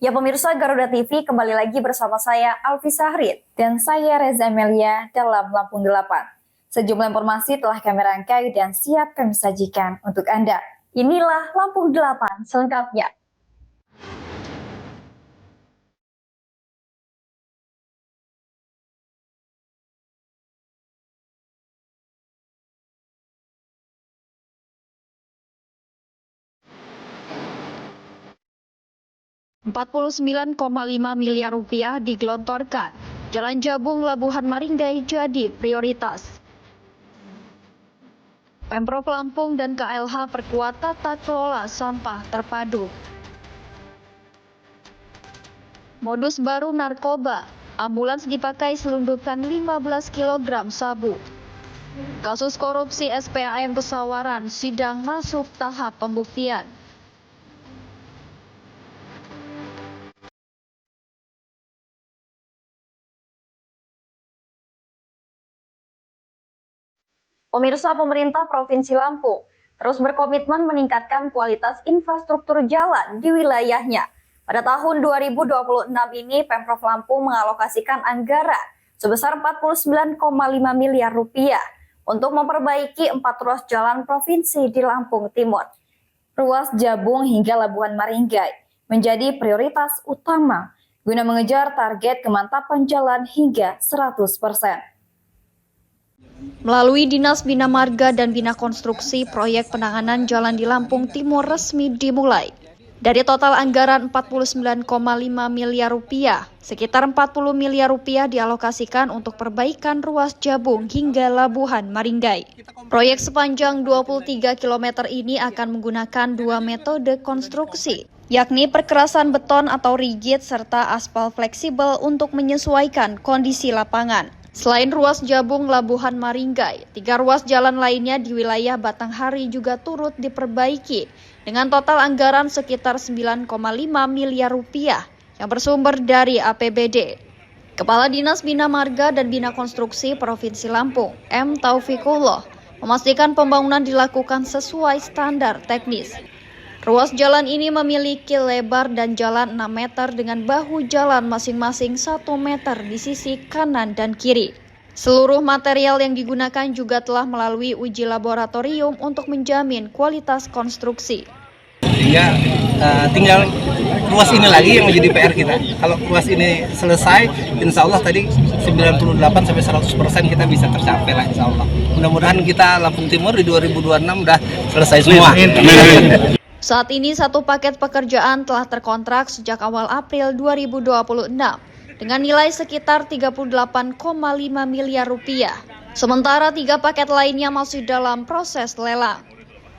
Ya pemirsa Garuda TV, kembali lagi bersama saya Alfi Sahrid dan saya Reza Amelia dalam Lampung 8. Sejumlah informasi telah kami rangkai dan siap kami sajikan untuk Anda. Inilah Lampung 8 selengkapnya. Rp49,5 miliar digelontorkan. Jalan Jabung Labuhan Maringgai jadi prioritas. Pemprov Lampung dan KLH perkuat tata kelola sampah terpadu. Modus baru narkoba, ambulans dipakai selundupkan 15 kg sabu. Kasus korupsi SPAM Pesawaran sidang masuk tahap pembuktian. Pemirsa, pemerintah Provinsi Lampung terus berkomitmen meningkatkan kualitas infrastruktur jalan di wilayahnya. Pada tahun 2026 ini, Pemprov Lampung mengalokasikan anggaran sebesar Rp49,5 miliar untuk memperbaiki 4 ruas jalan provinsi di Lampung Timur. Ruas Jabung hingga Labuhan Maringgai menjadi prioritas utama guna mengejar target kemantapan jalan hingga 100%. Melalui Dinas Bina Marga dan Bina Konstruksi, proyek penanganan jalan di Lampung Timur resmi dimulai. Dari total anggaran Rp49,5 miliar, sekitar Rp40 miliar dialokasikan untuk perbaikan ruas Jabung hingga Labuhan Maringgai. Proyek sepanjang 23 km ini akan menggunakan 2 metode konstruksi, yakni perkerasan beton atau rigid serta aspal fleksibel untuk menyesuaikan kondisi lapangan. Selain ruas Jabung Labuhan Maringgai, 3 ruas jalan lainnya di wilayah Batanghari juga turut diperbaiki dengan total anggaran sekitar Rp9,5 miliar yang bersumber dari APBD. Kepala Dinas Bina Marga dan Bina Konstruksi Provinsi Lampung, M. Taufikullah, memastikan pembangunan dilakukan sesuai standar teknis. Ruas jalan ini memiliki lebar dan jalan 6 meter dengan bahu jalan masing-masing 1 meter di sisi kanan dan kiri. Seluruh material yang digunakan juga telah melalui uji laboratorium untuk menjamin kualitas konstruksi. Sehingga tinggal ruas ini lagi yang menjadi PR kita. Kalau ruas ini selesai, insya Allah tadi 98-100% kita bisa tercapai lah insya Allah. Mudah-mudahan kita Lampung Timur di 2026 udah selesai semua. Saat ini 1 paket pekerjaan telah terkontrak sejak awal April 2026 dengan nilai sekitar Rp38,5 miliar. Sementara 3 paket lainnya masih dalam proses lelang.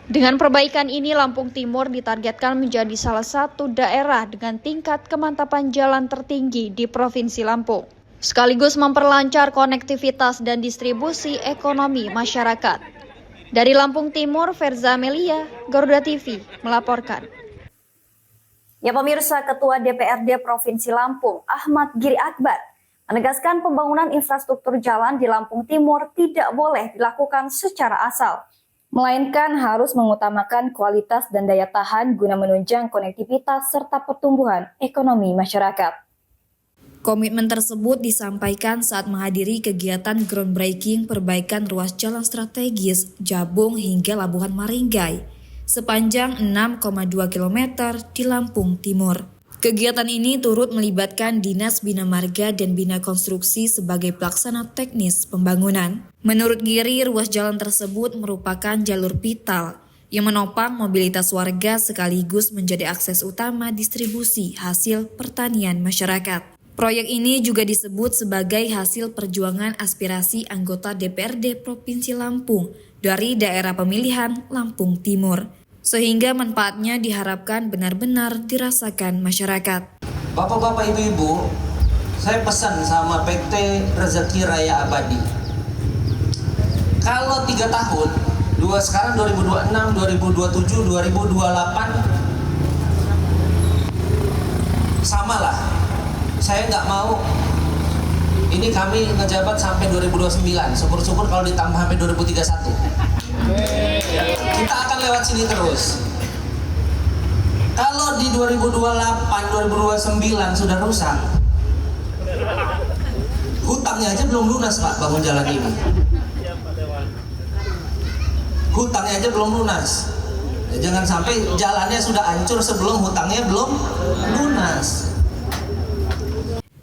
Dengan perbaikan ini, Lampung Timur ditargetkan menjadi salah satu daerah dengan tingkat kemantapan jalan tertinggi di Provinsi Lampung, sekaligus memperlancar konektivitas dan distribusi ekonomi masyarakat. Dari Lampung Timur, Reza Amelia, Garuda TV, melaporkan. Ya pemirsa, Ketua DPRD Provinsi Lampung, Ahmad Giri Akbar, menegaskan pembangunan infrastruktur jalan di Lampung Timur tidak boleh dilakukan secara asal, melainkan harus mengutamakan kualitas dan daya tahan guna menunjang konektivitas serta pertumbuhan ekonomi masyarakat. Komitmen tersebut disampaikan saat menghadiri kegiatan groundbreaking perbaikan ruas jalan strategis Jabung hingga Labuhan Maringgai sepanjang 6,2 km di Lampung Timur. Kegiatan ini turut melibatkan Dinas Bina Marga dan Bina Konstruksi sebagai pelaksana teknis pembangunan. Menurut Giri, ruas jalan tersebut merupakan jalur vital yang menopang mobilitas warga sekaligus menjadi akses utama distribusi hasil pertanian masyarakat. Proyek ini juga disebut sebagai hasil perjuangan aspirasi anggota DPRD Provinsi Lampung dari daerah pemilihan Lampung Timur, sehingga manfaatnya diharapkan benar-benar dirasakan masyarakat. Bapak-bapak, ibu-ibu, saya pesan sama PT Rezeki Raya Abadi. Kalau 3 tahun, sekarang 2026, 2027, 2028, samalah. Saya nggak mau ini kami ngejabat sampai 2029, syukur-syukur kalau ditambah sampai 2031. Kita akan lewat sini terus. Kalau di 2028, 2029 sudah rusak, hutangnya aja belum lunas Pak bangun jalan ini. Hutangnya aja belum lunas. Jangan sampai jalannya sudah hancur sebelum hutangnya belum lunas.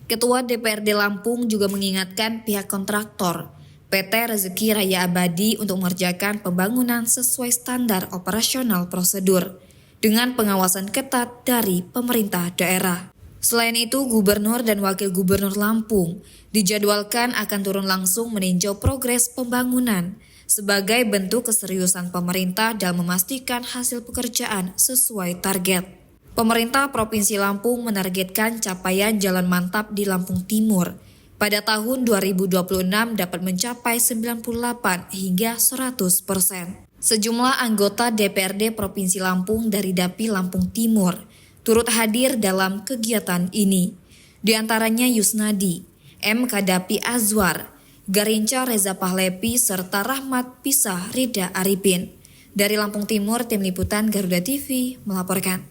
Ketua DPRD Lampung juga mengingatkan pihak kontraktor PT Rezeki Raya Abadi untuk mengerjakan pembangunan sesuai standar operasional prosedur dengan pengawasan ketat dari pemerintah daerah. Selain itu, Gubernur dan Wakil Gubernur Lampung dijadwalkan akan turun langsung meninjau progres pembangunan sebagai bentuk keseriusan pemerintah dalam memastikan hasil pekerjaan sesuai target. Pemerintah Provinsi Lampung menargetkan capaian jalan mantap di Lampung Timur pada tahun 2026 dapat mencapai 98 hingga 100%. Sejumlah anggota DPRD Provinsi Lampung dari Dapil Lampung Timur turut hadir dalam kegiatan ini. Di antaranya Yusnadi, M. Kadapi Azwar, Garinca Reza Pahlepi, serta Rahmat Pisah Rida Arifin. Dari Lampung Timur, Tim Liputan Garuda TV melaporkan.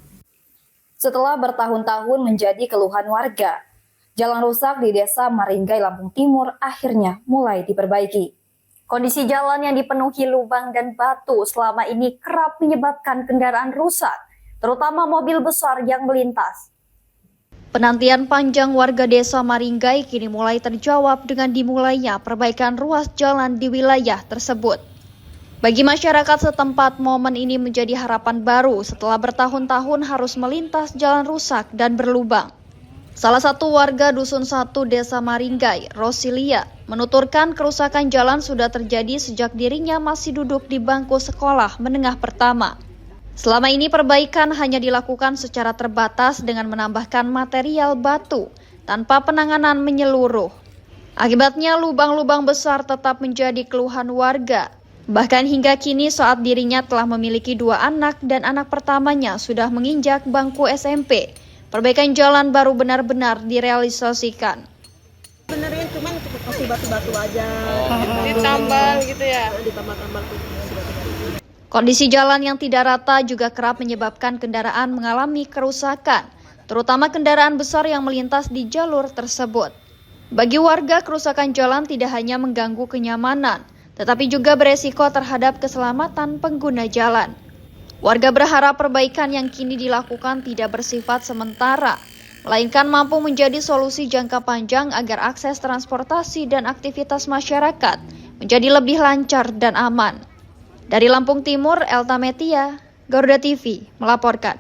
Setelah bertahun-tahun menjadi keluhan warga, jalan rusak di Desa Maringgai, Lampung Timur akhirnya mulai diperbaiki. Kondisi jalan yang dipenuhi lubang dan batu selama ini kerap menyebabkan kendaraan rusak, terutama mobil besar yang melintas. Penantian panjang warga Desa Maringgai kini mulai terjawab dengan dimulainya perbaikan ruas jalan di wilayah tersebut. Bagi masyarakat setempat, momen ini menjadi harapan baru setelah bertahun-tahun harus melintas jalan rusak dan berlubang. Salah satu warga Dusun 1 Desa Maringgai, Rosilia, menuturkan kerusakan jalan sudah terjadi sejak dirinya masih duduk di bangku sekolah menengah pertama. Selama ini perbaikan hanya dilakukan secara terbatas dengan menambahkan material batu tanpa penanganan menyeluruh. Akibatnya lubang-lubang besar tetap menjadi keluhan warga. Bahkan hingga kini saat dirinya telah memiliki 2 anak dan anak pertamanya sudah menginjak bangku SMP, perbaikan jalan baru benar-benar direalisasikan. Benerin cuman masih batu-batu aja. Ditambal gitu ya. Ditambal-tambal tuh. Kondisi jalan yang tidak rata juga kerap menyebabkan kendaraan mengalami kerusakan, terutama kendaraan besar yang melintas di jalur tersebut. Bagi warga, kerusakan jalan tidak hanya mengganggu kenyamanan, tetapi juga beresiko terhadap keselamatan pengguna jalan. Warga berharap perbaikan yang kini dilakukan tidak bersifat sementara, melainkan mampu menjadi solusi jangka panjang agar akses transportasi dan aktivitas masyarakat menjadi lebih lancar dan aman. Dari Lampung Timur, Elta Metia, Garuda TV melaporkan.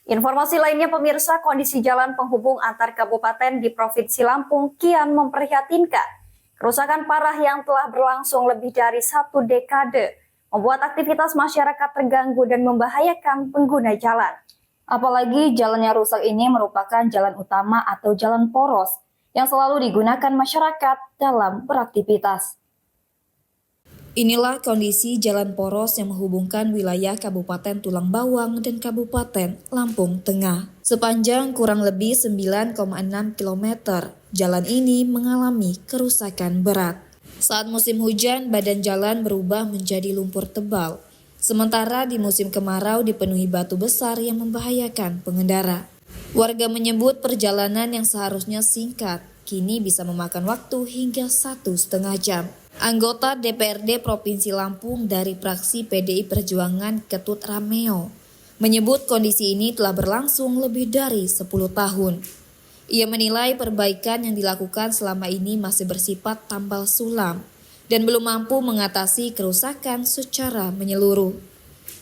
Informasi lainnya pemirsa, kondisi jalan penghubung antar kabupaten di Provinsi Lampung kian memprihatinkan. Kerusakan parah yang telah berlangsung lebih dari 1 dekade membuat aktivitas masyarakat terganggu dan membahayakan pengguna jalan. Apalagi jalan yang rusak ini merupakan jalan utama atau jalan poros yang selalu digunakan masyarakat dalam beraktivitas. Inilah kondisi jalan poros yang menghubungkan wilayah Kabupaten Tulang Bawang dan Kabupaten Lampung Tengah. Sepanjang kurang lebih 9,6 km, jalan ini mengalami kerusakan berat. Saat musim hujan, badan jalan berubah menjadi lumpur tebal. Sementara di musim kemarau dipenuhi batu besar yang membahayakan pengendara. Warga menyebut perjalanan yang seharusnya singkat, kini bisa memakan waktu hingga 1,5 jam. Anggota DPRD Provinsi Lampung dari fraksi PDI Perjuangan Ketut Rameo menyebut kondisi ini telah berlangsung lebih dari 10 tahun. Ia menilai perbaikan yang dilakukan selama ini masih bersifat tambal sulam dan belum mampu mengatasi kerusakan secara menyeluruh.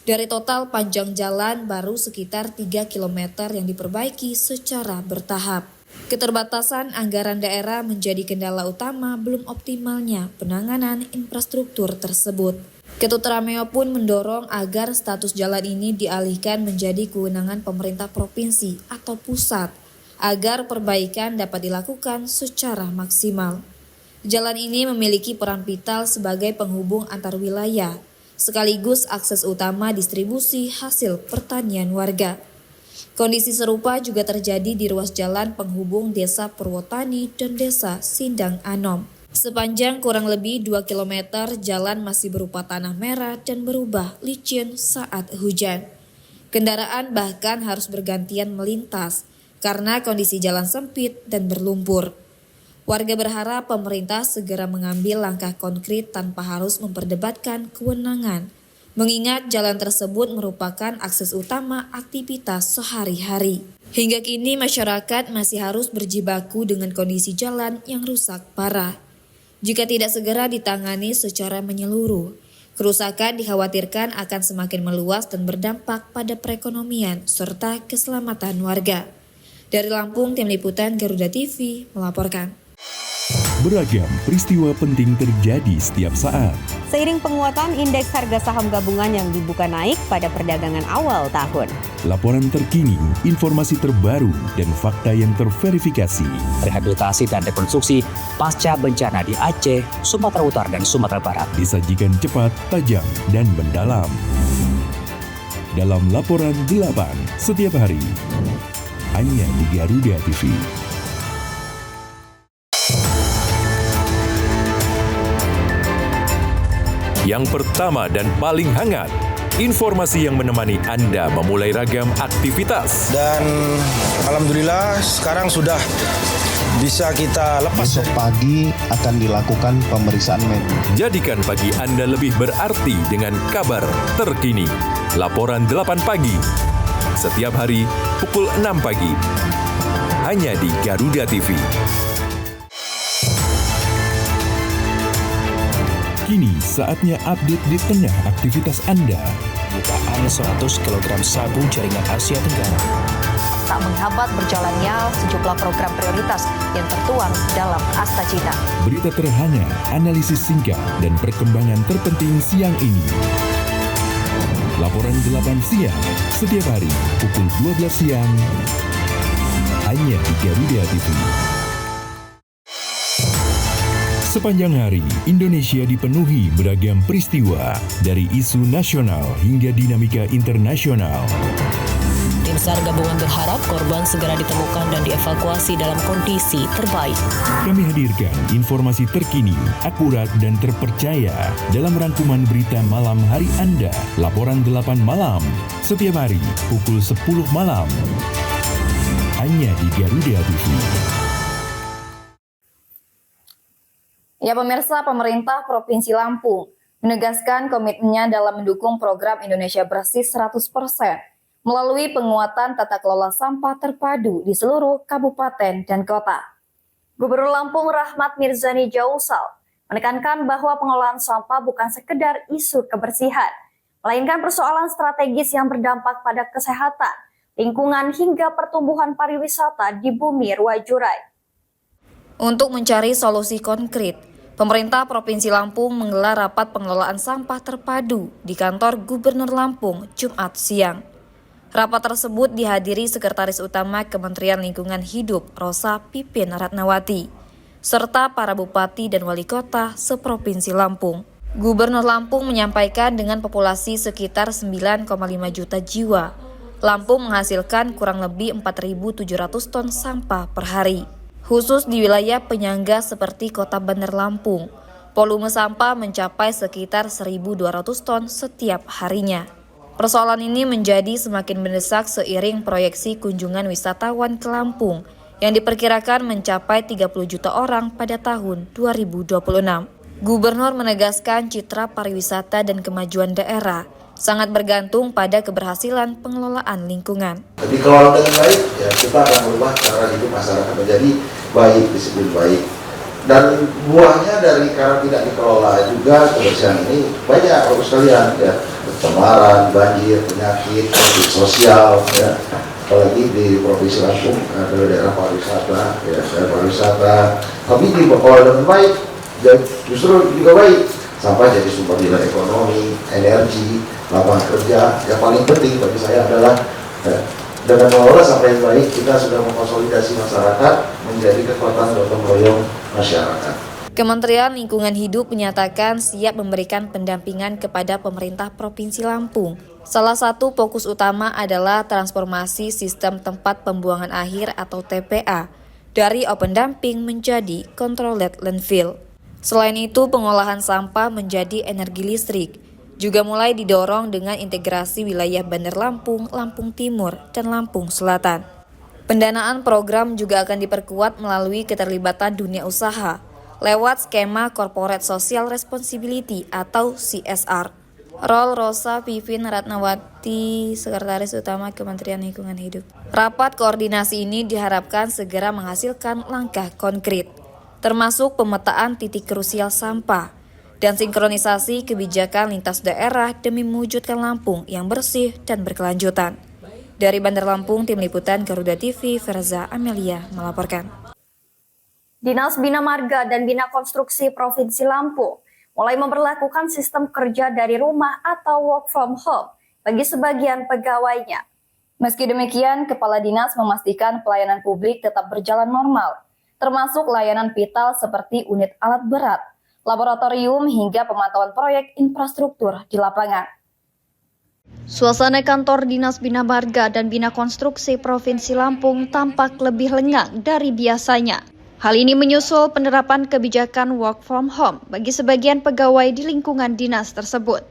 Dari total panjang jalan baru sekitar 3 km yang diperbaiki secara bertahap. Keterbatasan anggaran daerah menjadi kendala utama belum optimalnya penanganan infrastruktur tersebut. Ketut Rameo pun mendorong agar status jalan ini dialihkan menjadi kewenangan pemerintah provinsi atau pusat agar perbaikan dapat dilakukan secara maksimal. Jalan ini memiliki peran vital sebagai penghubung antar wilayah, sekaligus akses utama distribusi hasil pertanian warga. Kondisi serupa juga terjadi di ruas jalan penghubung Desa Purwotani dan Desa Sindang Anom. Sepanjang kurang lebih 2 km, jalan masih berupa tanah merah dan berubah licin saat hujan. Kendaraan bahkan harus bergantian melintas karena kondisi jalan sempit dan berlumpur. Warga berharap pemerintah segera mengambil langkah konkret tanpa harus memperdebatkan kewenangan, mengingat jalan tersebut merupakan akses utama aktivitas sehari-hari. Hingga kini masyarakat masih harus berjibaku dengan kondisi jalan yang rusak parah. Jika tidak segera ditangani secara menyeluruh, kerusakan dikhawatirkan akan semakin meluas dan berdampak pada perekonomian serta keselamatan warga. Dari Lampung, Tim Liputan Garuda TV melaporkan. Beragam peristiwa penting terjadi setiap saat. Seiring penguatan indeks harga saham gabungan yang dibuka naik pada perdagangan awal tahun. Laporan terkini, informasi terbaru, dan fakta yang terverifikasi. Rehabilitasi dan rekonstruksi pasca bencana di Aceh, Sumatera Utara, dan Sumatera Barat. Disajikan cepat, tajam, dan mendalam. Dalam Laporan 8 setiap hari. Hanya di Garuda TV. Yang pertama dan paling hangat, informasi yang menemani Anda memulai ragam aktivitas. Dan alhamdulillah sekarang sudah bisa kita lepas. Besok pagi akan dilakukan pemeriksaan medis. Jadikan pagi Anda lebih berarti dengan kabar terkini. Laporan 8 pagi. Setiap hari pukul 6 pagi. Hanya di Garuda TV. Kini saatnya update di tengah aktivitas Anda. Bukaan 100 kg sabu jaringan Asia Tenggara. Tak menghambat berjalannya sejumlah program prioritas yang tertuang dalam Asta Cita. Berita terhangat, analisis singkat, dan perkembangan terpenting siang ini. Laporan 8 siang, setiap hari pukul 12 siang. Hanya di Garuda TV. Sepanjang hari, Indonesia dipenuhi beragam peristiwa, dari isu nasional hingga dinamika internasional. Tim SAR gabungan berharap korban segera ditemukan dan dievakuasi dalam kondisi terbaik. Kami hadirkan informasi terkini, akurat, dan terpercaya dalam rangkuman berita malam hari Anda. Laporan 8 malam, setiap hari pukul 10 malam. Hanya di Garuda TV. Ya pemirsa, pemerintah Provinsi Lampung menegaskan komitmennya dalam mendukung program Indonesia Bersih 100% melalui penguatan tata kelola sampah terpadu di seluruh kabupaten dan kota. Gubernur Lampung Rahmat Mirzani Jausal menekankan bahwa pengelolaan sampah bukan sekedar isu kebersihan, melainkan persoalan strategis yang berdampak pada kesehatan, lingkungan hingga pertumbuhan pariwisata di bumi Ruwajurai. Untuk mencari solusi konkret, pemerintah Provinsi Lampung menggelar rapat pengelolaan sampah terpadu di kantor Gubernur Lampung Jumat siang. Rapat tersebut dihadiri Sekretaris Utama Kementerian Lingkungan Hidup Rosa Pipin Ratnawati, serta para bupati dan wali kota seprovinsi Lampung. Gubernur Lampung menyampaikan dengan populasi sekitar 9,5 juta jiwa, Lampung menghasilkan kurang lebih 4.700 ton sampah per hari. Khusus di wilayah penyangga seperti Kota Bandar Lampung, volume sampah mencapai sekitar 1.200 ton setiap harinya. Persoalan ini menjadi semakin mendesak seiring proyeksi kunjungan wisatawan ke Lampung yang diperkirakan mencapai 30 juta orang pada tahun 2026. Gubernur menegaskan citra pariwisata dan kemajuan daerah sangat bergantung pada keberhasilan pengelolaan lingkungan. Dikelola dengan baik, ya kita akan merubah cara hidup masyarakat menjadi baik, disiplin baik. Dan buahnya dari karena tidak dikelola juga kebersihan ini banyak bagus sekalian, ya, pencemaran, banjir, penyakit, konflik sosial, ya. Apalagi di Provinsi Lampung ada daerah pariwisata, ya, daerah pariwisata. Tapi dikelola dengan baik, dan justru juga baik. Sampah jadi sumber nilai ekonomi, energi, lapangan kerja. Yang paling penting bagi saya adalah dengan mengelola sampah yang baik, kita sudah mengkonsolidasi masyarakat menjadi kekuatan gotong royong masyarakat. Kementerian Lingkungan Hidup menyatakan siap memberikan pendampingan kepada pemerintah Provinsi Lampung. Salah satu fokus utama adalah transformasi sistem tempat pembuangan akhir atau TPA dari open dumping menjadi controlled landfill. Selain itu, pengolahan sampah menjadi energi listrik juga mulai didorong dengan integrasi wilayah Bandar Lampung, Lampung Timur, dan Lampung Selatan. Pendanaan program juga akan diperkuat melalui keterlibatan dunia usaha lewat skema Corporate Social Responsibility atau CSR. Rol Rosa Vivin Ratnawati, Sekretaris Utama Kementerian Lingkungan Hidup. Rapat koordinasi ini diharapkan segera menghasilkan langkah konkret, termasuk pemetaan titik krusial sampah dan sinkronisasi kebijakan lintas daerah demi mewujudkan Lampung yang bersih dan berkelanjutan. Dari Bandar Lampung, Tim Liputan Garuda TV, Verza Amelia melaporkan. Dinas Bina Marga dan Bina Konstruksi Provinsi Lampung mulai memberlakukan sistem kerja dari rumah atau work from home bagi sebagian pegawainya. Meski demikian, Kepala Dinas memastikan pelayanan publik tetap berjalan normal, termasuk layanan vital seperti unit alat berat, laboratorium hingga pemantauan proyek infrastruktur di lapangan. Suasana kantor Dinas Bina Marga dan Bina Konstruksi Provinsi Lampung tampak lebih lengang dari biasanya. Hal ini menyusul penerapan kebijakan work from home bagi sebagian pegawai di lingkungan dinas tersebut.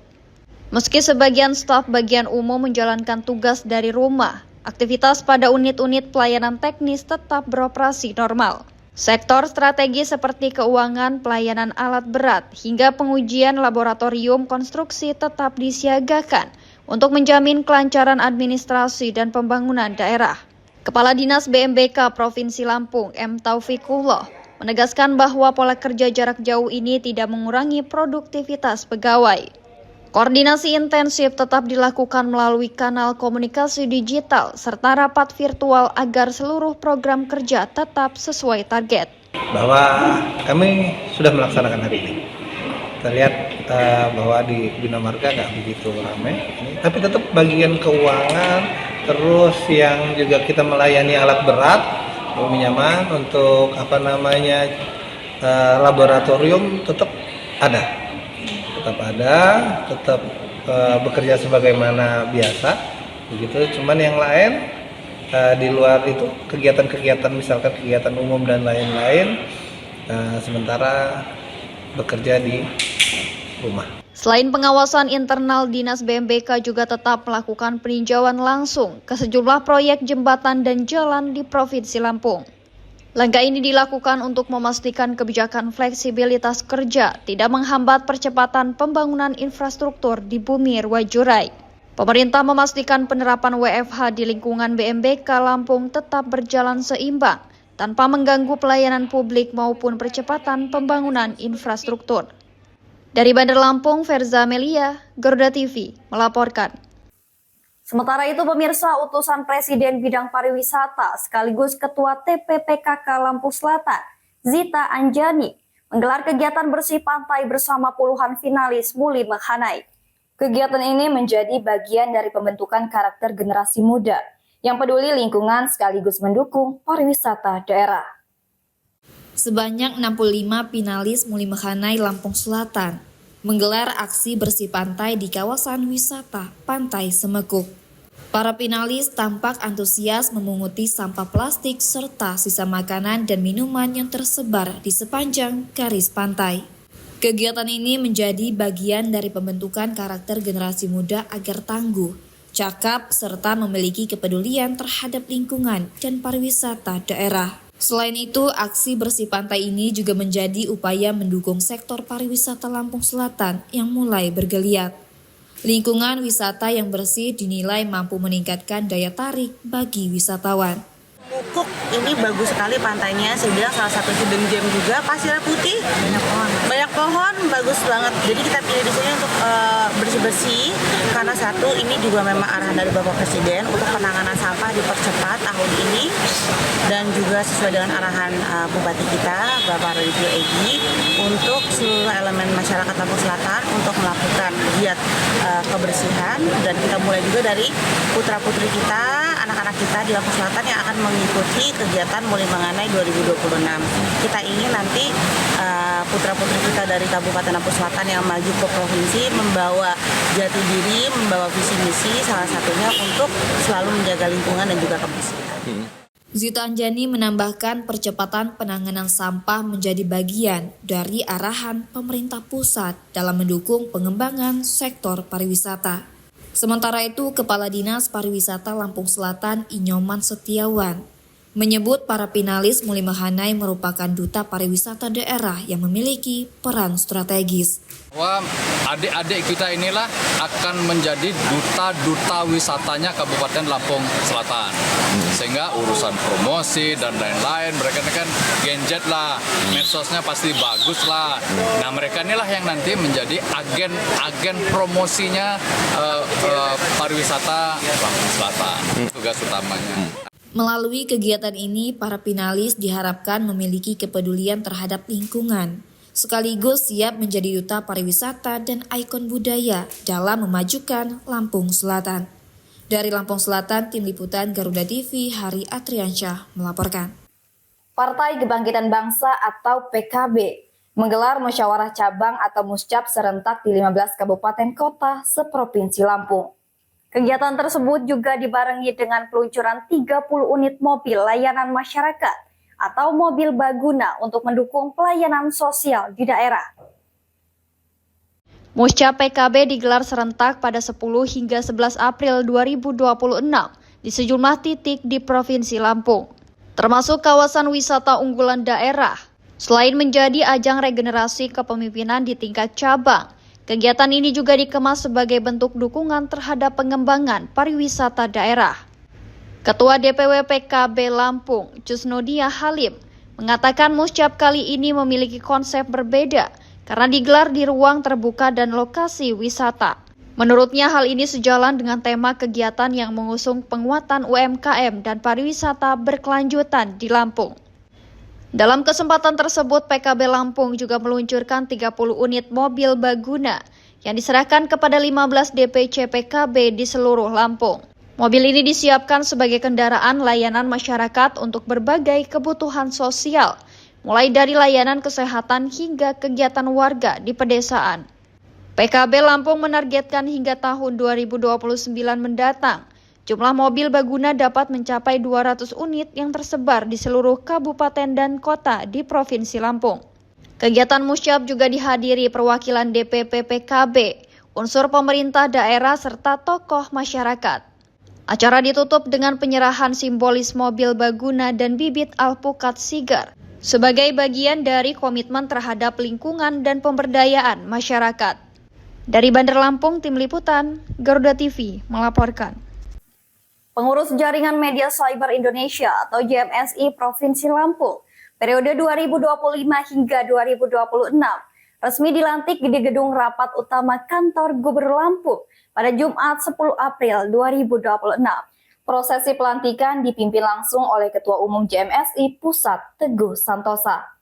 Meski sebagian staf bagian umum menjalankan tugas dari rumah, aktivitas pada unit-unit pelayanan teknis tetap beroperasi normal. Sektor strategis seperti keuangan, pelayanan alat berat, hingga pengujian laboratorium konstruksi tetap disiagakan untuk menjamin kelancaran administrasi dan pembangunan daerah. Kepala Dinas BMBK Provinsi Lampung, M. Taufikullah, menegaskan bahwa pola kerja jarak jauh ini tidak mengurangi produktivitas pegawai. Koordinasi intensif tetap dilakukan melalui kanal komunikasi digital serta rapat virtual agar seluruh program kerja tetap sesuai target. Bahwa kami sudah melaksanakan hari ini. Kita lihat bahwa di Bina Marga nggak begitu ramai, tapi tetap bagian keuangan, terus yang juga kita melayani alat berat, pinjaman untuk laboratorium tetap ada, tetap bekerja sebagaimana biasa, begitu. Cuman yang lain di luar itu kegiatan-kegiatan, misalkan kegiatan umum dan lain-lain, sementara bekerja di rumah. Selain pengawasan internal, Dinas BMBK juga tetap melakukan peninjauan langsung ke sejumlah proyek jembatan dan jalan di Provinsi Lampung. Langkah ini dilakukan untuk memastikan kebijakan fleksibilitas kerja tidak menghambat percepatan pembangunan infrastruktur di Bumi Wajurai. Pemerintah memastikan penerapan WFH di lingkungan BMBK Lampung tetap berjalan seimbang tanpa mengganggu pelayanan publik maupun percepatan pembangunan infrastruktur. Dari Bandar Lampung, Verza Amelia, Garuda TV melaporkan. Sementara itu, pemirsa, utusan Presiden Bidang Pariwisata sekaligus Ketua TPPKK Lampung Selatan, Zita Anjani, menggelar kegiatan bersih pantai bersama puluhan finalis Muli Mekhanai. Kegiatan ini menjadi bagian dari pembentukan karakter generasi muda yang peduli lingkungan sekaligus mendukung pariwisata daerah. Sebanyak 65 finalis Muli Mekhanai Lampung Selatan menggelar aksi bersih pantai di kawasan wisata Pantai Semekuk. Para finalis tampak antusias memunguti sampah plastik serta sisa makanan dan minuman yang tersebar di sepanjang garis pantai. Kegiatan ini menjadi bagian dari pembentukan karakter generasi muda agar tangguh, cakap, serta memiliki kepedulian terhadap lingkungan dan pariwisata daerah. Selain itu, aksi bersih pantai ini juga menjadi upaya mendukung sektor pariwisata Lampung Selatan yang mulai bergeliat. Lingkungan wisata yang bersih dinilai mampu meningkatkan daya tarik bagi wisatawan. Mukuk ini bagus sekali pantainya, saya bilang salah satu hidden gem juga. Pasirnya putih, banyak pohon, bagus banget. Jadi kita pilih di sini untuk bersih-bersih karena satu, ini juga memang arahan dari Bapak Presiden untuk penanganan sampah dipercepat tahun ini, dan juga sesuai dengan arahan Bupati kita, Bapak Radityo Egi, untuk seluruh elemen masyarakat Lampung Selatan untuk melakukan giat kebersihan. Dan kita mulai juga dari putra-putri kita, anak-anak kita di Lampung Selatan yang akan mengikuti kegiatan Muli Mekhanai 2026. Kita ingin nanti putra-putri kita dari Kabupaten Lampung Selatan yang maju ke provinsi membawa jati diri, membawa visi misi, salah satunya untuk selalu menjaga lingkungan dan juga kebersihan. Zita Anjani menambahkan percepatan penanganan sampah menjadi bagian dari arahan pemerintah pusat dalam mendukung pengembangan sektor pariwisata. Sementara itu, Kepala Dinas Pariwisata Lampung Selatan Inyoman Setiawan menyebut para finalis Mulyma Hanai merupakan duta pariwisata daerah yang memiliki peran strategis. Bahwa adik-adik kita inilah akan menjadi duta-duta wisatanya Kabupaten Lampung Selatan. Sehingga urusan promosi dan lain-lain, mereka ini kan genjet lah, medsosnya pasti bagus lah. Nah mereka inilah yang nanti menjadi agen promosinya pariwisata Lampung Selatan. Tugas utamanya. Melalui kegiatan ini, para finalis diharapkan memiliki kepedulian terhadap lingkungan, sekaligus siap menjadi duta pariwisata dan ikon budaya dalam memajukan Lampung Selatan. Dari Lampung Selatan, Tim Liputan Garuda TV, Hari Atriansyah melaporkan. Partai Kebangkitan Bangsa atau PKB menggelar musyawarah cabang atau muscap serentak di 15 kabupaten kota seprovinsi Lampung. Kegiatan tersebut juga dibarengi dengan peluncuran 30 unit mobil layanan masyarakat atau mobil baguna untuk mendukung pelayanan sosial di daerah. Muscap PKB digelar serentak pada 10 hingga 11 April 2026 di sejumlah titik di Provinsi Lampung, termasuk kawasan wisata unggulan daerah. Selain menjadi ajang regenerasi kepemimpinan di tingkat cabang, kegiatan ini juga dikemas sebagai bentuk dukungan terhadap pengembangan pariwisata daerah. Ketua DPW PKB Lampung, Jusnodia Halim, mengatakan muscap kali ini memiliki konsep berbeda karena digelar di ruang terbuka dan lokasi wisata. Menurutnya hal ini sejalan dengan tema kegiatan yang mengusung penguatan UMKM dan pariwisata berkelanjutan di Lampung. Dalam kesempatan tersebut, PKB Lampung juga meluncurkan 30 unit mobil baguna yang diserahkan kepada 15 DPC PKB di seluruh Lampung. Mobil ini disiapkan sebagai kendaraan layanan masyarakat untuk berbagai kebutuhan sosial, mulai dari layanan kesehatan hingga kegiatan warga di pedesaan. PKB Lampung menargetkan hingga tahun 2029 mendatang, jumlah mobil baguna dapat mencapai 200 unit yang tersebar di seluruh kabupaten dan kota di Provinsi Lampung. Kegiatan muscap juga dihadiri perwakilan DPP PKB, unsur pemerintah daerah serta tokoh masyarakat. Acara ditutup dengan penyerahan simbolis mobil baguna dan bibit alpukat sigar sebagai bagian dari komitmen terhadap lingkungan dan pemberdayaan masyarakat. Dari Bandar Lampung, Tim Liputan Garuda TV melaporkan. Pengurus Jaringan Media Cyber Indonesia atau JMSI Provinsi Lampung periode 2025 hingga 2026 resmi dilantik di Gedung Rapat Utama Kantor Gubernur Lampung pada Jumat 10 April 2026. Prosesi pelantikan dipimpin langsung oleh Ketua Umum JMSI Pusat Teguh Santosa.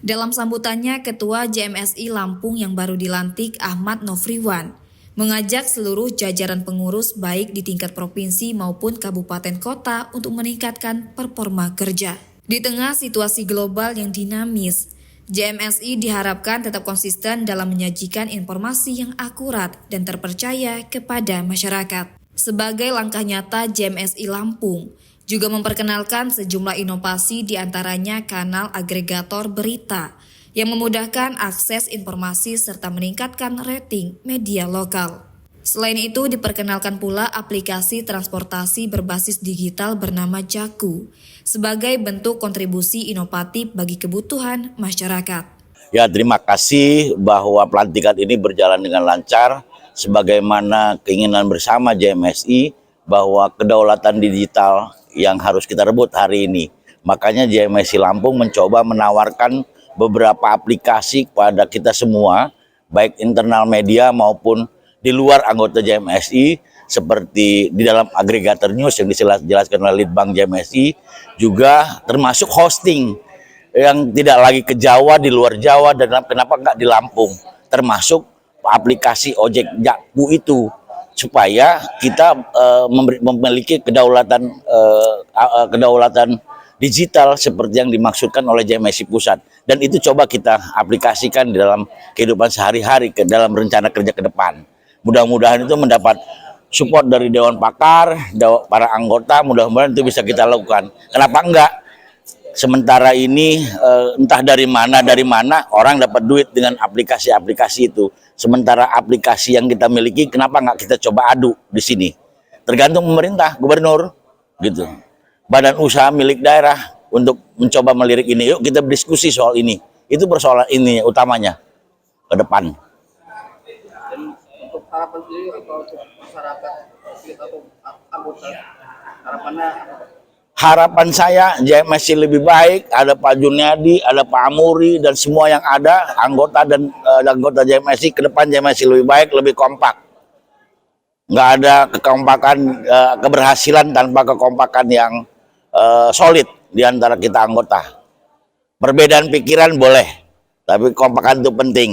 Dalam sambutannya, Ketua JMSI Lampung yang baru dilantik Ahmad Nofriwan mengajak seluruh jajaran pengurus baik di tingkat provinsi maupun kabupaten kota untuk meningkatkan performa kerja. Di tengah situasi global yang dinamis, JMSI diharapkan tetap konsisten dalam menyajikan informasi yang akurat dan terpercaya kepada masyarakat. Sebagai langkah nyata, JMSI Lampung juga memperkenalkan sejumlah inovasi di antaranya kanal agregator berita yang memudahkan akses informasi serta meningkatkan rating media lokal. Selain itu, diperkenalkan pula aplikasi transportasi berbasis digital bernama Jaku sebagai bentuk kontribusi inovatif bagi kebutuhan masyarakat. Ya, terima kasih bahwa pelantikan ini berjalan dengan lancar sebagaimana keinginan bersama JMSI bahwa kedaulatan digital yang harus kita rebut hari ini. Makanya JMSI Lampung mencoba menawarkan beberapa aplikasi kepada kita semua, baik internal media maupun di luar anggota JMSI, seperti di dalam agregator news yang dijelaskan oleh Litbang JMSI, juga termasuk hosting yang tidak lagi ke Jawa, di luar Jawa, dan kenapa nggak di Lampung, termasuk aplikasi ojek Jaku itu, supaya kita memiliki kedaulatan digital seperti yang dimaksudkan oleh JMSI Pusat. Dan itu coba kita aplikasikan di dalam kehidupan sehari-hari, ke dalam rencana kerja ke depan. Mudah-mudahan itu mendapat support dari Dewan Pakar, para anggota, mudah-mudahan itu bisa kita lakukan. Kenapa enggak? Sementara ini entah dari mana orang dapat duit dengan aplikasi-aplikasi itu. Sementara aplikasi yang kita miliki, kenapa enggak kita coba adu di sini? Tergantung pemerintah, gubernur, gitu. Badan usaha milik daerah untuk mencoba melirik ini. Yuk kita berdiskusi soal ini. Itu persoalan ini utamanya ke depan. Dan untuk harapan sendiri atau untuk masyarakat kita atau anggota, harapannya apa? Harapan saya JMSI lebih baik, ada Pak Juniadi, ada Pak Amuri, dan semua yang ada, anggota dan anggota JMSI, ke depan JMSI lebih baik, lebih kompak. Nggak ada kekompakan, keberhasilan tanpa kekompakan yang solid di antara kita anggota. Perbedaan pikiran boleh, tapi kekompakan itu penting.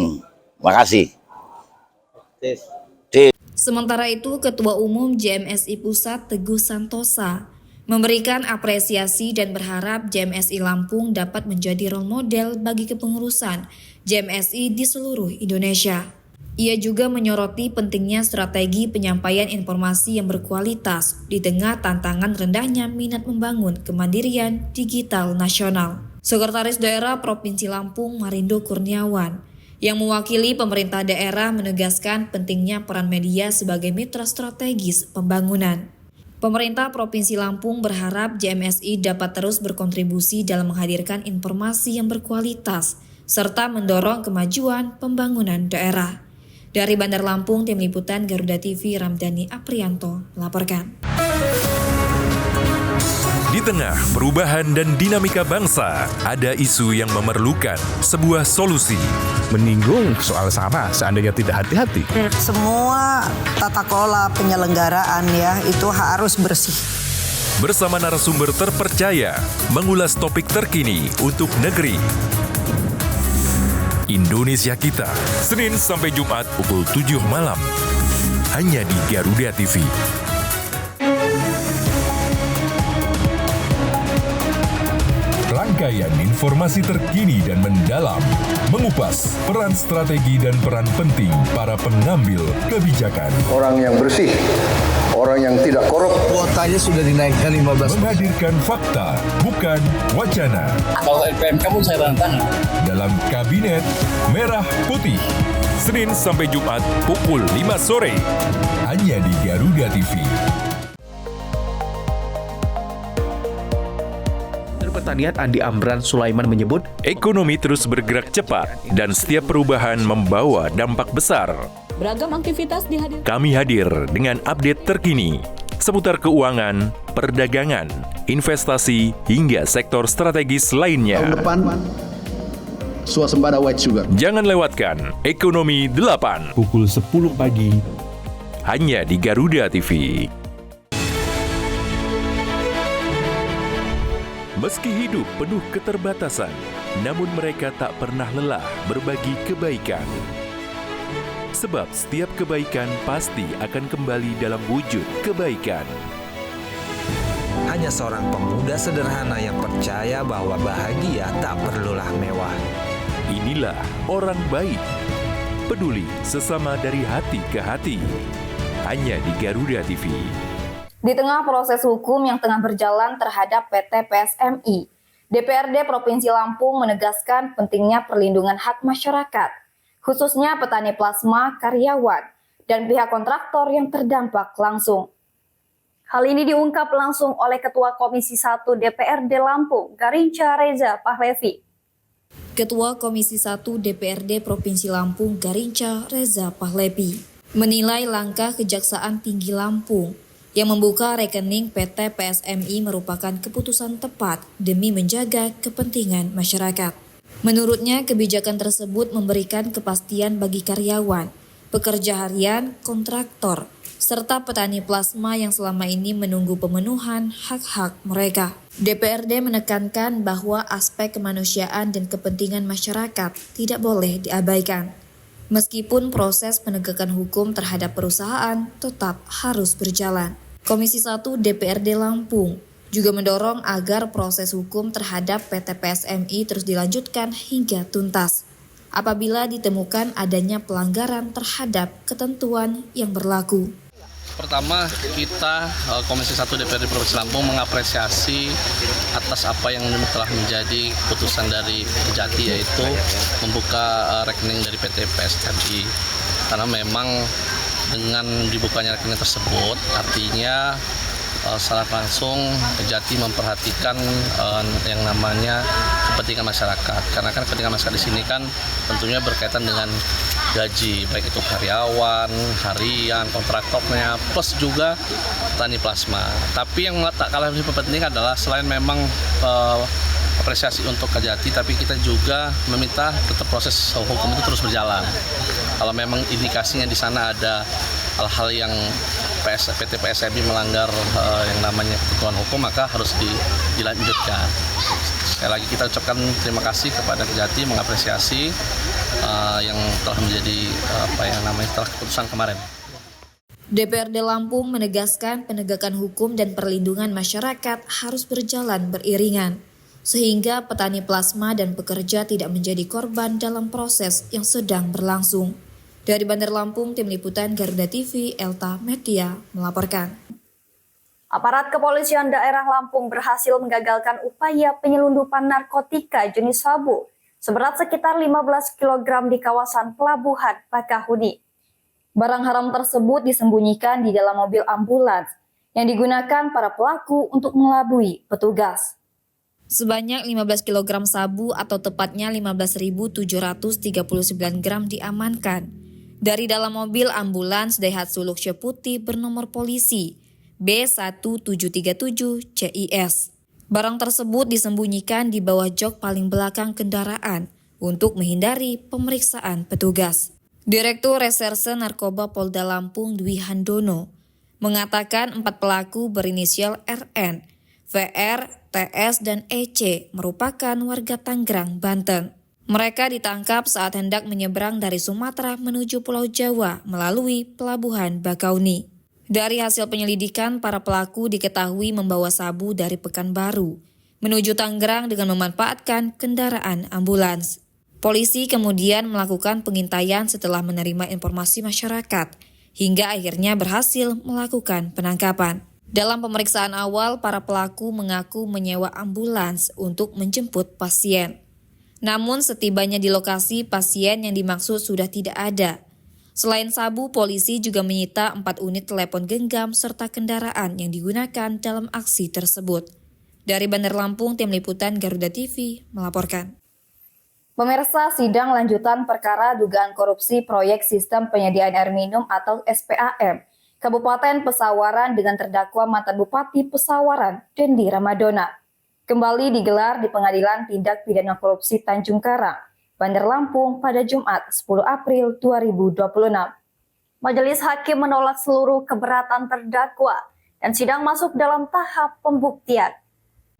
Makasih. Sementara itu, Ketua Umum JMSI Pusat Teguh Santosa memberikan apresiasi dan berharap JMSI Lampung dapat menjadi role model bagi kepengurusan JMSI di seluruh Indonesia. Ia juga menyoroti pentingnya strategi penyampaian informasi yang berkualitas di tengah tantangan rendahnya minat membangun kemandirian digital nasional. Sekretaris Daerah Provinsi Lampung Marindo Kurniawan yang mewakili pemerintah daerah menegaskan pentingnya peran media sebagai mitra strategis pembangunan. Pemerintah Provinsi Lampung berharap JMSI dapat terus berkontribusi dalam menghadirkan informasi yang berkualitas serta mendorong kemajuan pembangunan daerah. Dari Bandar Lampung, Tim Liputan Garuda TV, Ramdhani Aprianto melaporkan. Di tengah perubahan dan dinamika bangsa, ada isu yang memerlukan sebuah solusi. Menyinggung soal SARA seandainya tidak hati-hati. Semua tata kelola penyelenggaraan ya itu harus bersih. Bersama narasumber terpercaya, mengulas topik terkini untuk negeri. Indonesia Kita, Senin sampai Jumat pukul 7 malam. Hanya di Garuda TV. Rangkaian informasi terkini dan mendalam, mengupas peran strategi dan peran penting para pengambil kebijakan. Orang yang bersih, orang yang tidak korup. Kuotanya sudah dinaikkan 15%. Menghadirkan fakta, bukan wacana. Kalau LPMK pun saya tangan. Dalam Kabinet Merah Putih, Senin sampai Jumat pukul 5 sore. Hanya di Garuda TV. Pertanian Andi Amran Sulaiman menyebut, ekonomi terus bergerak cepat dan setiap perubahan membawa dampak besar. Beragam aktivitas dihadirkan. Kami hadir dengan update terkini seputar keuangan, perdagangan, investasi, hingga sektor strategis lainnya. Tahun depan, swasembada white sugar. Jangan lewatkan Ekonomi 8 pukul 10 pagi hanya di Garuda TV. Meski hidup penuh keterbatasan, namun mereka tak pernah lelah berbagi kebaikan. Sebab setiap kebaikan pasti akan kembali dalam wujud kebaikan. Hanya seorang pemuda sederhana yang percaya bahwa bahagia tak perlulah mewah. Inilah orang baik, peduli sesama dari hati ke hati. Hanya di Garuda TV. Di tengah proses hukum yang tengah berjalan terhadap PT PSMI, DPRD Provinsi Lampung menegaskan pentingnya perlindungan hak masyarakat, khususnya petani plasma, karyawan, dan pihak kontraktor yang terdampak langsung. Hal ini diungkap langsung oleh Ketua Komisi 1 DPRD Lampung, Garinca Reza Pahlevi. Ketua Komisi 1 DPRD Provinsi Lampung, Garinca Reza Pahlevi, menilai langkah Kejaksaan Tinggi Lampung yang membuka rekening PT PSMI merupakan keputusan tepat demi menjaga kepentingan masyarakat. Menurutnya, kebijakan tersebut memberikan kepastian bagi karyawan, pekerja harian, kontraktor, serta petani plasma yang selama ini menunggu pemenuhan hak-hak mereka. DPRD menekankan bahwa aspek kemanusiaan dan kepentingan masyarakat tidak boleh diabaikan. Meskipun proses penegakan hukum terhadap perusahaan tetap harus berjalan. Komisi 1 DPRD Lampung juga mendorong agar proses hukum terhadap PT PSMI terus dilanjutkan hingga tuntas apabila ditemukan adanya pelanggaran terhadap ketentuan yang berlaku. Pertama, kita Komisi 1 DPRD Provinsi Lampung mengapresiasi atas apa yang telah menjadi keputusan dari Kejati, yaitu membuka rekening dari PT PSMI. Karena memang dengan dibukanya rekening tersebut, artinya secara langsung Kejati memperhatikan yang namanya kepentingan masyarakat. Karena kan kepentingan masyarakat di sini kan tentunya berkaitan dengan gaji, baik itu karyawan, harian, kontraktornya, plus juga petani plasma. Tapi yang tak kalah lebih penting adalah selain memang apresiasi untuk Kejati, tapi kita juga meminta tetap proses hukum itu terus berjalan. Kalau memang indikasinya di sana ada hal-hal yang PT PSMI melanggar yang namanya ketentuan hukum, maka harus dilanjutkan. Sekali lagi kita ucapkan terima kasih kepada Kejati, mengapresiasi yang telah menjadi setelah keputusan kemarin. DPRD Lampung menegaskan penegakan hukum dan perlindungan masyarakat harus berjalan beriringan, sehingga petani plasma dan pekerja tidak menjadi korban dalam proses yang sedang berlangsung. Dari Bandar Lampung, Tim Liputan Garuda TV, Elta Media melaporkan. Aparat kepolisian daerah Lampung berhasil menggagalkan upaya penyelundupan narkotika jenis sabu seberat sekitar 15 kg di kawasan Pelabuhan Bakahuni. Barang haram tersebut disembunyikan di dalam mobil ambulans yang digunakan para pelaku untuk mengelabui petugas. Sebanyak 15 kg sabu atau tepatnya 15.739 gram diamankan dari dalam mobil ambulans Daihatsu Luxia putih bernomor polisi B1737 CIS. Barang tersebut disembunyikan di bawah jok paling belakang kendaraan untuk menghindari pemeriksaan petugas. Direktur Reserse Narkoba Polda Lampung Dwi Handono mengatakan 4 pelaku berinisial RN, VR, TS, dan EC merupakan warga Tangerang, Banten. Mereka ditangkap saat hendak menyeberang dari Sumatera menuju Pulau Jawa melalui Pelabuhan Bakahuni. Dari hasil penyelidikan, para pelaku diketahui membawa sabu dari Pekanbaru menuju Tangerang dengan memanfaatkan kendaraan ambulans. Polisi kemudian melakukan pengintaian setelah menerima informasi masyarakat, hingga akhirnya berhasil melakukan penangkapan. Dalam pemeriksaan awal, para pelaku mengaku menyewa ambulans untuk menjemput pasien. Namun setibanya di lokasi, pasien yang dimaksud sudah tidak ada. Selain sabu, polisi juga menyita 4 unit telepon genggam serta kendaraan yang digunakan dalam aksi tersebut. Dari Bandar Lampung, Tim Liputan Garuda TV melaporkan. Pemirsa, sidang lanjutan perkara dugaan korupsi proyek sistem penyediaan air minum atau SPAM Kabupaten Pesawaran dengan terdakwa mantan Bupati Pesawaran Dendi Ramadona kembali digelar di Pengadilan Tindak Pidana Korupsi Tanjung Karang, Bandar Lampung pada Jumat 10 April 2026. Majelis Hakim menolak seluruh keberatan terdakwa dan sidang masuk dalam tahap pembuktian.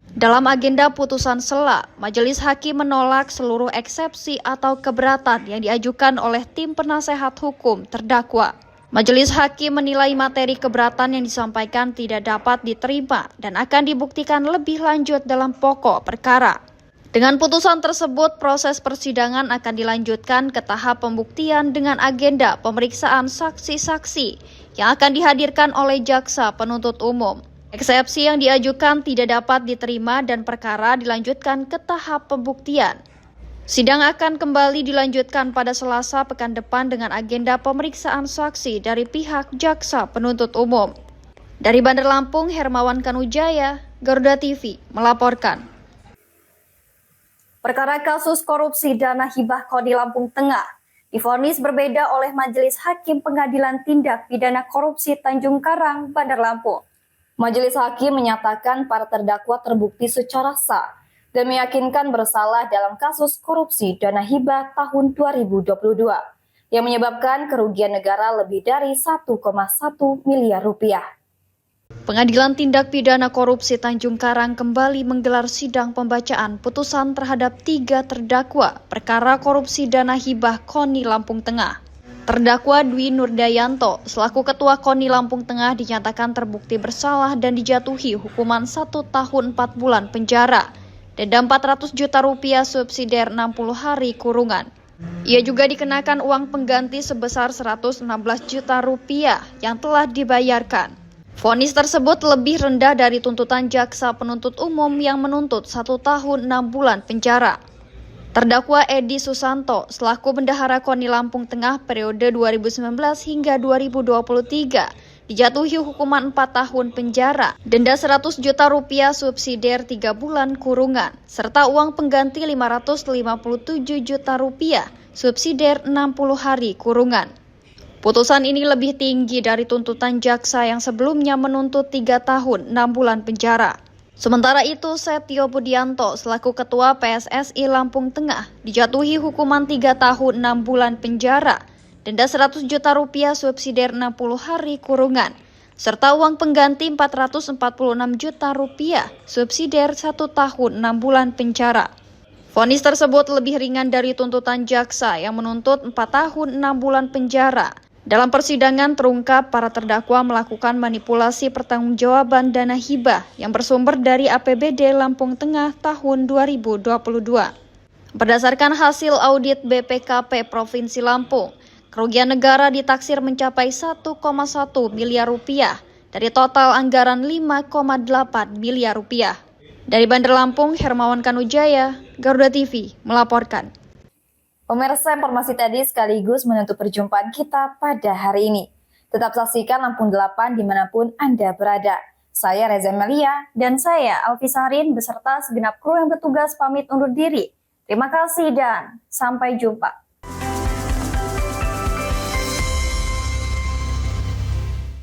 Dalam agenda putusan sela, Majelis Hakim menolak seluruh eksepsi atau keberatan yang diajukan oleh tim penasehat hukum terdakwa. Majelis Hakim menilai materi keberatan yang disampaikan tidak dapat diterima dan akan dibuktikan lebih lanjut dalam pokok perkara. Dengan putusan tersebut, proses persidangan akan dilanjutkan ke tahap pembuktian dengan agenda pemeriksaan saksi-saksi yang akan dihadirkan oleh jaksa penuntut umum. Eksepsi yang diajukan tidak dapat diterima dan perkara dilanjutkan ke tahap pembuktian. Sidang akan kembali dilanjutkan pada Selasa pekan depan dengan agenda pemeriksaan saksi dari pihak jaksa penuntut umum. Dari Bandar Lampung, Hermawan Kanujaya, Garuda TV melaporkan. Perkara kasus korupsi dana hibah KONI Lampung Tengah divonis berbeda oleh Majelis Hakim Pengadilan Tindak Pidana Korupsi Tanjung Karang, Bandar Lampung. Majelis Hakim menyatakan para terdakwa terbukti secara sah dan meyakinkan bersalah dalam kasus korupsi dana hibah tahun 2022 yang menyebabkan kerugian negara lebih dari 1,1 miliar rupiah. Pengadilan Tindak Pidana Korupsi Tanjung Karang kembali menggelar sidang pembacaan putusan terhadap 3 terdakwa perkara korupsi dana hibah KONI Lampung Tengah. Terdakwa Dwi Nurdayanto selaku Ketua KONI Lampung Tengah dinyatakan terbukti bersalah dan dijatuhi hukuman 1 tahun 4 bulan penjara, denda 400 juta rupiah subsidiar 60 hari kurungan. Ia juga dikenakan uang pengganti sebesar 116 juta rupiah yang telah dibayarkan. Vonis tersebut lebih rendah dari tuntutan jaksa penuntut umum yang menuntut 1 tahun 6 bulan penjara. Terdakwa Edi Susanto selaku Bendahara KONI Lampung Tengah periode 2019 hingga 2023 dijatuhi hukuman 4 tahun penjara, denda 100 juta rupiah subsidiar 3 bulan kurungan, serta uang pengganti 557 juta rupiah subsidiar 60 hari kurungan. Putusan ini lebih tinggi dari tuntutan jaksa yang sebelumnya menuntut 3 tahun 6 bulan penjara. Sementara itu, Setio Budianto selaku Ketua PSSI Lampung Tengah dijatuhi hukuman 3 tahun 6 bulan penjara, denda 100 juta rupiah subsidiar 60 hari kurungan, serta uang pengganti 446 juta rupiah subsidiar 1 tahun 6 bulan penjara. Vonis tersebut lebih ringan dari tuntutan jaksa yang menuntut 4 tahun 6 bulan penjara. Dalam persidangan terungkap para terdakwa melakukan manipulasi pertanggungjawaban dana hibah yang bersumber dari APBD Lampung Tengah tahun 2022. Berdasarkan hasil audit BPKP Provinsi Lampung, kerugian negara ditaksir mencapai 1,1 miliar rupiah dari total anggaran 5,8 miliar rupiah. Dari Bandar Lampung, Hermawan Kanujaya, Garuda TV melaporkan. Pemirsa, informasi tadi sekaligus menutup perjumpaan kita pada hari ini. Tetap saksikan Lampung 8 dimanapun Anda berada. Saya Reza Melia dan saya Alfi Sarin beserta segenap kru yang bertugas pamit undur diri. Terima kasih dan sampai jumpa.